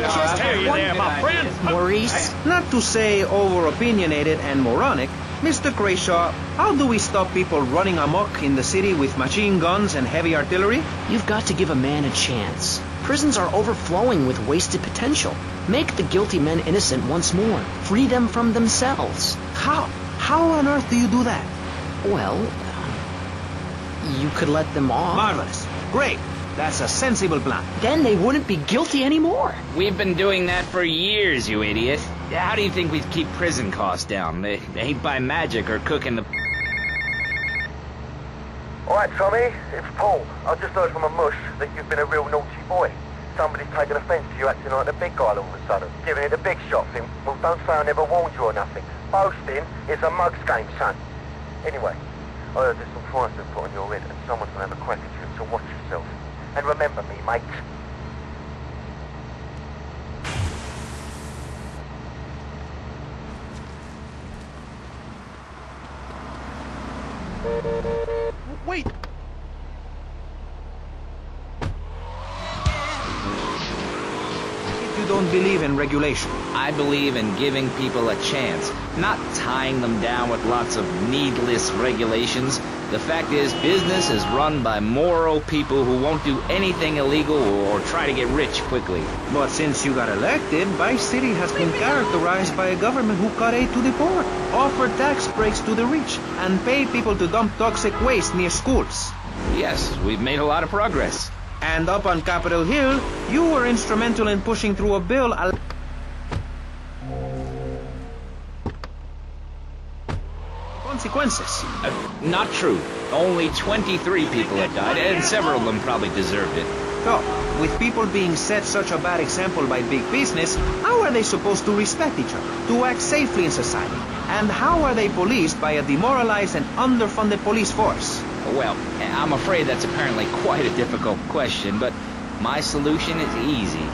Just hear you there, my friend. Maurice? Not to say over-opinionated and moronic, Mr. Crayshaw, how do we stop people running amok in the city with machine guns and heavy artillery? You've got to give a man a chance. Prisons are overflowing with wasted potential. Make the guilty men innocent once more. Free them from themselves. How? How on earth do you do that? Well, you could let them off. Marvelous. Great. That's a sensible plan. Then they wouldn't be guilty anymore. We've been doing that for years, you idiot. How do you think we'd keep prison costs down? They ain't by magic or cooking the... Alright, Tommy, it's Paul. I just heard from a mush that you've been a real naughty boy. Somebody's taken offence to you acting like the big guy all of a sudden. Giving it a big shot thing. Well, don't say I never warned you or nothing. Boasting is a mug's game, son. Anyway, I heard there's some fires been put on your head and someone's gonna have a crack at you, so watch yourself. And remember me, mate. Wait! If you don't believe in regulation. I believe in giving people a chance, not tying them down with lots of needless regulations. The fact is, business is run by moral people who won't do anything illegal or try to get rich quickly. But since you got elected, Vice City has been characterized by a government who cut aid to the poor, offered tax breaks to the rich, and paid people to dump toxic waste near schools. Yes, we've made a lot of progress. And up on Capitol Hill, you were instrumental in pushing through a bill consequences. Not true. Only 23 people have died, and several of them probably deserved it. So, with people being set such a bad example by big business, how are they supposed to respect each other, to act safely in society? And how are they policed by a demoralized and underfunded police force? Well, I'm afraid that's apparently quite a difficult question, but my solution is easy.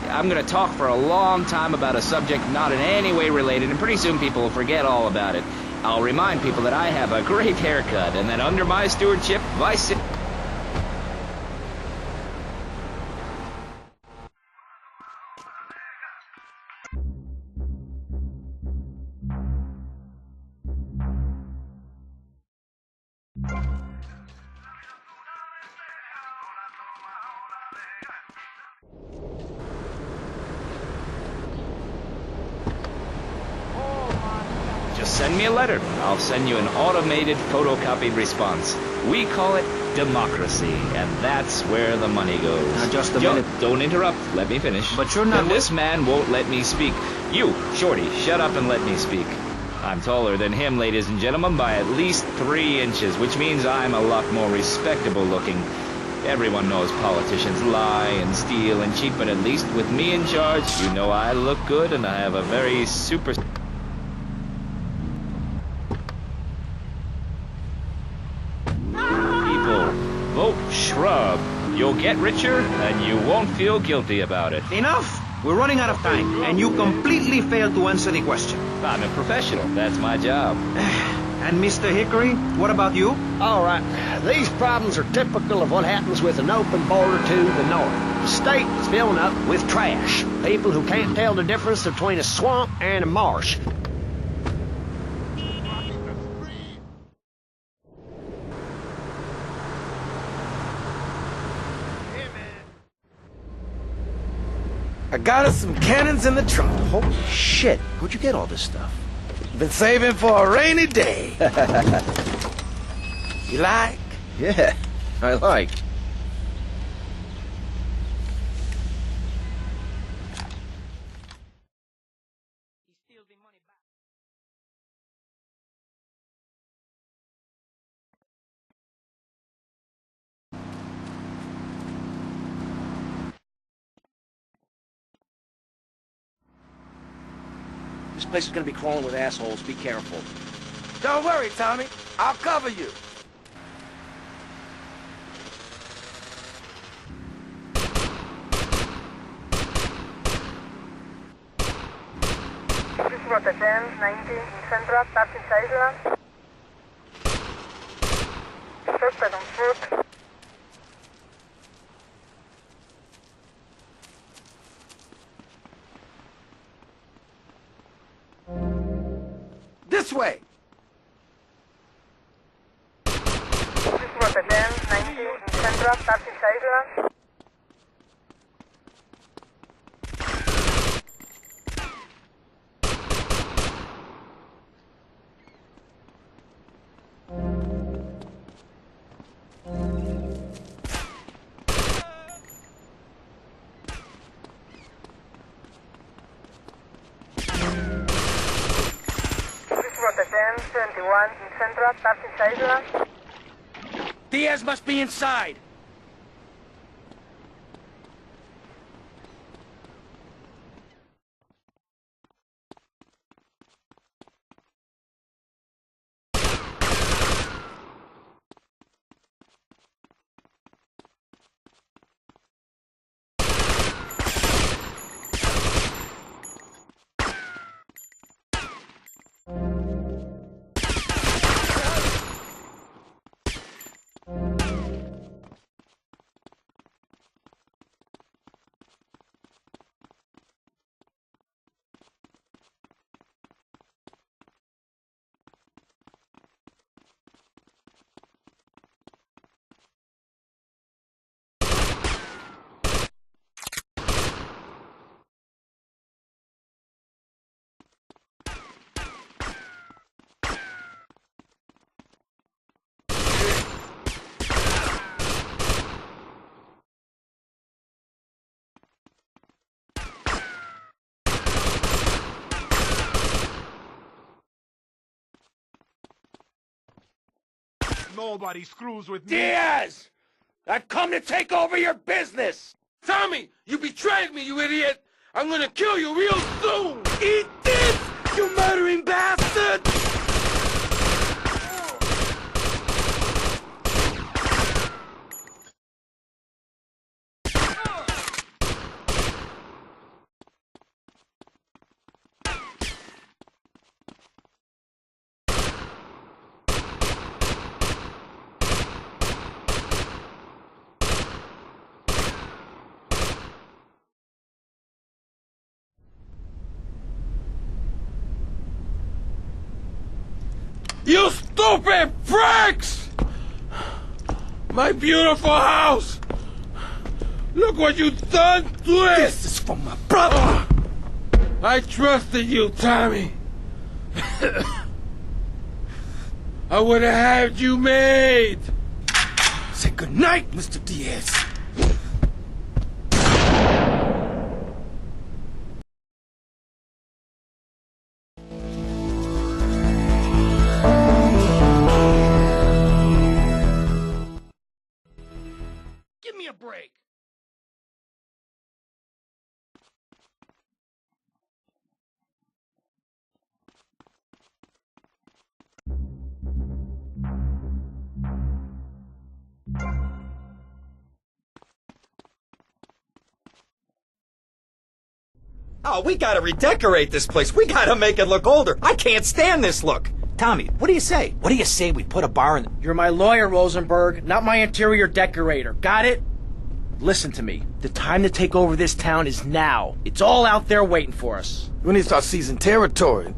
I'm going to talk for a long time about a subject not in any way related, and pretty soon people will forget all about it. I'll remind people that I have a great haircut, and that under my stewardship, Vice City... Send me a letter. I'll send you an automated photocopied response. We call it democracy, and that's where the money goes. Now, just a minute. Don't interrupt. Let me finish. But you're not... And this man won't let me speak. You, Shorty, shut up and let me speak. I'm taller than him, ladies and gentlemen, by at least 3 inches, which means I'm a lot more respectable looking. Everyone knows politicians lie and steal and cheat, but at least with me in charge, you know I look good and I have a very super... Vote shrub. You'll get richer, and you won't feel guilty about it. Enough! We're running out of time, and you completely failed to answer the question. I'm a professional. That's my job. And Mr. Hickory, what about you? All right. These problems are typical of what happens with an open border to the north. The state is filling up with trash. People who can't tell the difference between a swamp and a marsh. I got us some cannons in the trunk. Holy shit. Where'd you get all this stuff? Been saving for a rainy day. You like? Yeah, I like. This place is gonna be crawling with assholes. Be careful. Don't worry, Tommy. I'll cover you. Rotation 90 in Central, starting Celeron. Suspect on foot. this way! This was the 1090 in Central, touching Celeron. This was the 1071 in Central, touching Celeron. Diaz must be inside! Nobody screws with me. Diaz! I've come to take over your business! Tommy, you betrayed me, you idiot! I'm gonna kill you real soon! Eat this, you murdering bastard! You stupid pricks! My beautiful house! Look what you've done to it! This is for my brother! I trusted you, Tommy. I would have had you made. Say goodnight, Mr. Diaz. Give me a break. Oh, we gotta redecorate this place. We gotta make it look older. I can't stand this look. Tommy, what do you say? What do you say we put a bar in the... You're my lawyer, Rosenberg, not my interior decorator. Got it? Listen to me. The time to take over this town is now. It's all out there waiting for us. We need to start seizing territory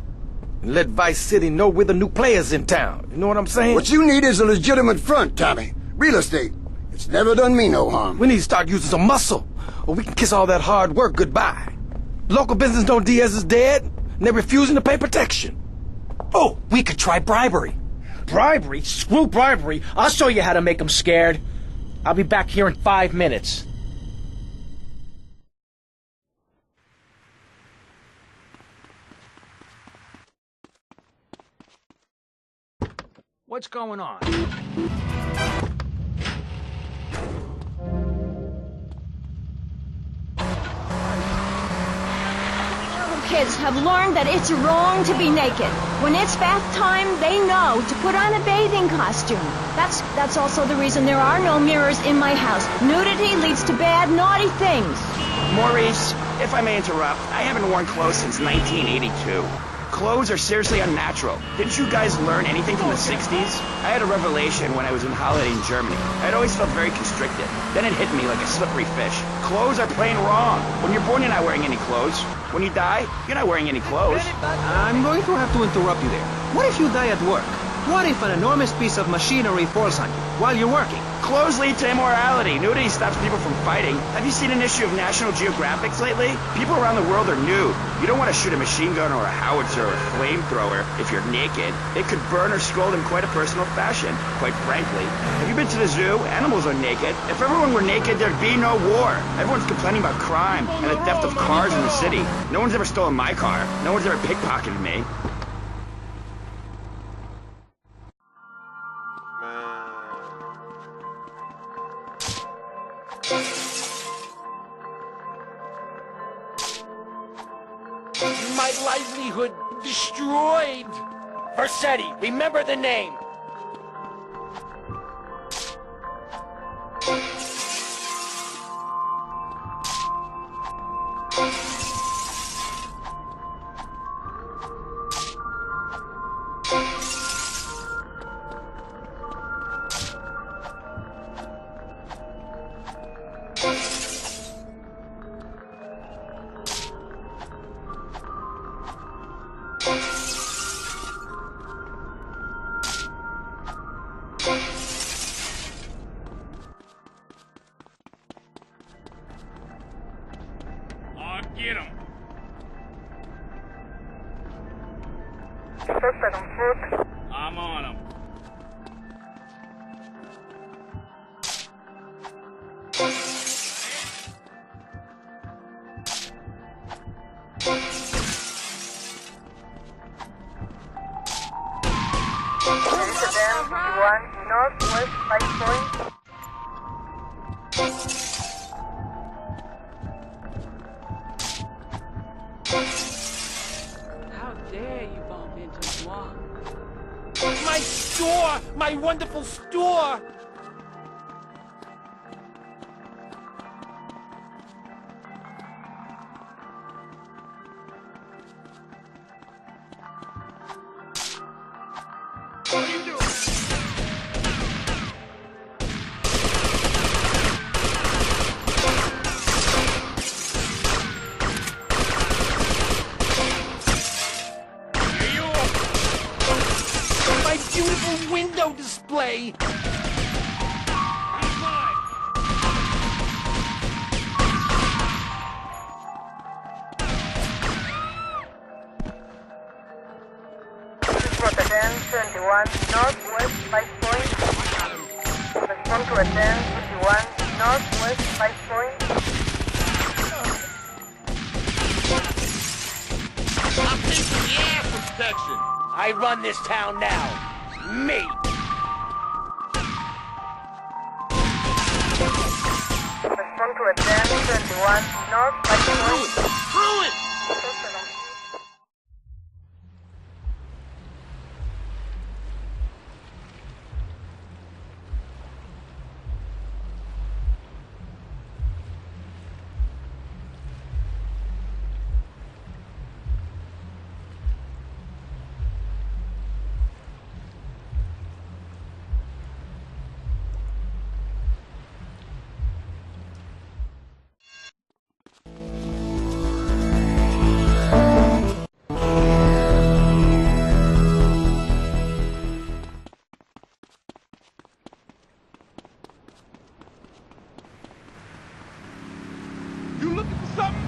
and let Vice City know we're the new players in town. You know what I'm saying? What you need is a legitimate front, Tommy. Real estate. It's never done me no harm. We need to start using some muscle, or we can kiss all that hard work goodbye. Local business know Diaz is dead, and they're refusing to pay protection. Oh, we could try bribery. Bribery? Screw bribery. I'll show you how to make them scared. I'll be back here in 5 minutes. What's going on? Kids have learned that it's wrong to be naked. When it's bath time, they know to put on a bathing costume. That's also the reason there are no mirrors in my house. Nudity leads to bad, naughty things. Maurice, if I may interrupt, I haven't worn clothes since 1982. Clothes are seriously unnatural. Didn't you guys learn anything from the 60s? I had a revelation when I was on holiday in Germany. I'd always felt very constricted. Then it hit me like a slippery fish. Clothes are plain wrong. When you're born, you're not wearing any clothes. When you die, you're not wearing any clothes. I'm going to have to interrupt you there. What if you die at work? What if an enormous piece of machinery falls on you while you're working? Clothes lead to immorality. Nudity stops people from fighting. Have you seen an issue of National Geographic lately? People around the world are nude. You don't want to shoot a machine gun or a howitzer or a flamethrower if you're naked. It could burn or scald in quite a personal fashion, quite frankly. Have you been to the zoo? Animals are naked. If everyone were naked, there'd be no war. Everyone's complaining about crime and the theft of cars in the city. No one's ever stolen my car. No one's ever pickpocketed me. My livelihood destroyed! Versetti, remember the name! Get him. Suspect on foot. I'm on him. Sedan 51 northwest 5 point. How dare you bump into moi? My store! My wonderful store! What are you doing? My beautiful window display! Rotterdam 21 northwest 5 point. Respond to Rotterdam 21 northwest 5 point. I'm facing the air protection! I run this town now. Me! Respond to Rotterdam 21 north 5 point. Screw it! You looking for something?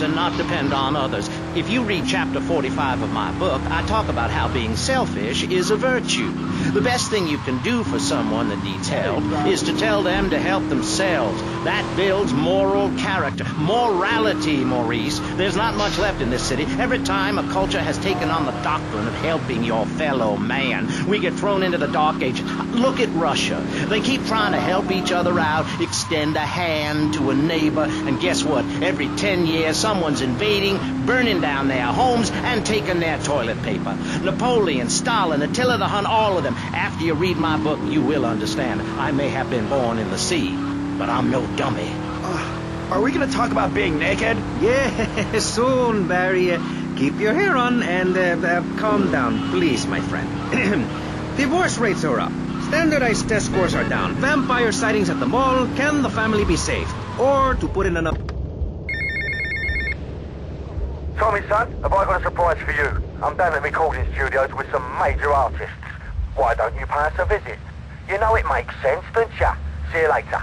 And not depend on others. If you read chapter 45 of my book, I talk about how being selfish is a virtue. The best thing you can do for someone that needs help is to tell them to help themselves. That builds moral character. Morality, Maurice. There's not much left in this city. Every time a culture has taken on the doctrine of helping your fellow man, we get thrown into the dark ages. Look at Russia. They keep trying to help each other out, extend a hand to a neighbor, and guess what? Every 10 years, someone's invading, burning down their homes, and taking their toilet paper. Napoleon, Stalin, Attila the Hun, all of them. After you read my book, you will understand. I may have been born in the sea, but I'm no dummy. Are we going to talk about being naked? Yeah, soon, Barry. Keep your hair on and calm down, please, my friend. Divorce rates are up. Standardized test scores are down. Vampire sightings at the mall. Can the family be saved? Or, to put in another... Tommy, son, have I got a surprise for you? I'm down at recording studios with some major artists. Why don't you pay us a visit? You know it makes sense, don't ya? See you later.